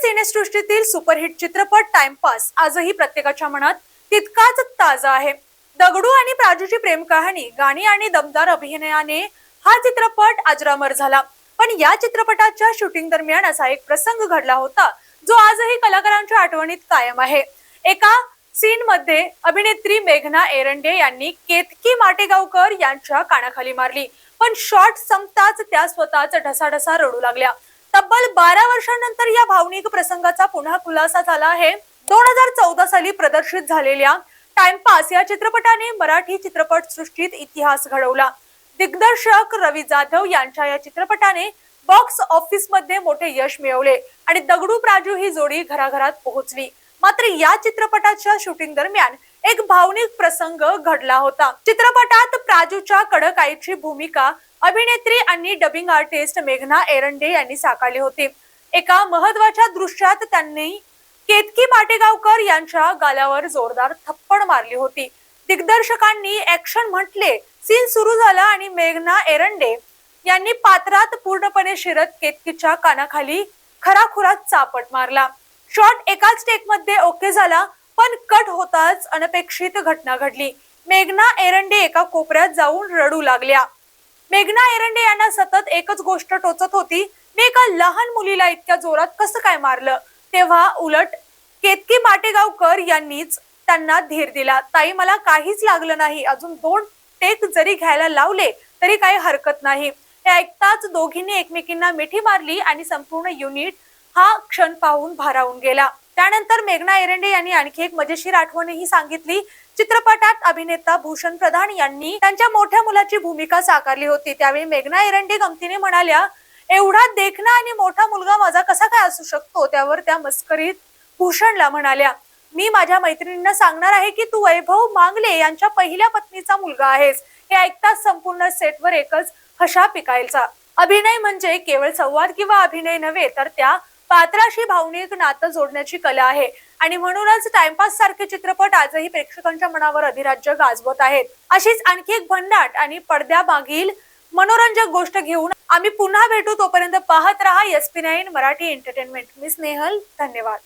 सिनेसृष्टीतील superhit चित्रपट timepass आजही प्रत्येकाच्या मनात तितकाच ताजा आहे। दगडू आणि प्राजूची प्रेम कहाणी, गाणी आणि दमदार अभिनयाने हा चित्रपट अजरामर झाला। पण या चित्रपटाच्या शूटिंग दरम्यान असा एक प्रसंग घडला होता जो आजही कलाकारांच्या आठवणीत कायम आहे। एका सीन मध्ये अभिनेत्री मेघना एरंडे यांनी केतकी माटेगावकर यांच्या कानाखाली मारली, पण शॉट संपताच त्या स्वतःच ढसाढसा रडू लागल्या। तब्बल 12 वर्षांनंतर या भावनिक प्रसंगाचा पुन्हा खुलासा झाला आहे। 2014 साली प्रदर्शित झालेल्या टाइमपास या चित्रपटाने मराठी चित्रपट सृष्टीत इतिहास घडवला। दिग्दर्शक रवी जाधव यांच्या या चित्रपटाने बॉक्स ऑफिस मध्ये मोठे यश मिळवले आणि दगडू प्राजू ही जोडी घराघरात पोहोचली। मात्र या चित्रपटाच्या शूटिंग दरम्यान एक भावनिक प्रसंग घडला होता। चित्रपटात प्राजूच्या कडक आईची भूमिका अभिनेत्री आणि डबिंग आर्टिस्ट मेघना एरंडे यांनी साकारली होती। एका महत्त्वाच्या दृश्यात त्यांनी केतकी माटेगावकर यांच्या गालावर जोरदार थप्पड मारली होती। दिग्दर्शकांनी ऍक्शन म्हटले, सीन सुरू झाला आणि मेघना एरंडे यांनी पात्रात पूर्णपणे शिरत केतकीच्या कानाखाली खराखुरात चापट मारला। शॉट एकाच टेक मध्ये ओके झाला, पण कट होताच अनपेक्षित घटना घडली। मेघना एरंडे एका कोपऱ्यात जाऊन रडू लागल्या। मेघना एरंडे यांना सतत एकच गोष्ट टोचत होती, मी एका लहान मुलीला इतक्या जोरात कसं काय मारलं। तेव्हा उलट केतकी माटेगावकर यांनीच त्यांना धीर दिला, ताई मला काहीच लागलं नाही, अजून 2 टेक जरी घ्यायला लावले तरी काही हरकत नाही। हे ऐकताच दोघींनी एकमेकींना मिठी मारली आणि संपूर्ण युनिट हा क्षण पाहून भारावून गेला। त्यानंतर मेघना एरंडे यांनी आणखी एक मजेशीर आठवणही सांगितली। चित्रपटात अभिनेता भूषण प्रधान यांनी त्यांच्या मोठ्या मुलाची भूमिका साकारली होती। त्यावेळी मेघना एरंडे गमतीने म्हणाल्या, एवढा देखणा आणि मोठा मुलगा माझा कसा काय असू शकतो। त्यावर त्या मस्करीत भूषणला म्हणाल्या, मी माझ्या मैत्रिणींना सांगणार आहे की तू वैभव मांगले यांच्या पहिल्या पत्नीचा मुलगा आहेस। हे ऐकताच संपूर्ण सेटवर एकच हशा पिकायचा। अभिनय म्हणजे केवळ संवाद किंवा अभिनय नव्हे, तर त्या पात्राशी भावनिक नातं जोडण्याची कला आहे आणि म्हणूनच टाइमपास सारखे चित्रपट आजही प्रेक्षकांच्या मनावर अधिराज्य गाजवत आहेत। अशीच आणखी एक भन्नाट आणि पडद्यामागील मनोरंजक गोष्ट घेऊन आम्ही पुन्हा भेटू। तोपर्यंत पाहत रहा SP9 मराठी एंटरटेनमेंट। मी स्नेहल, धन्यवाद।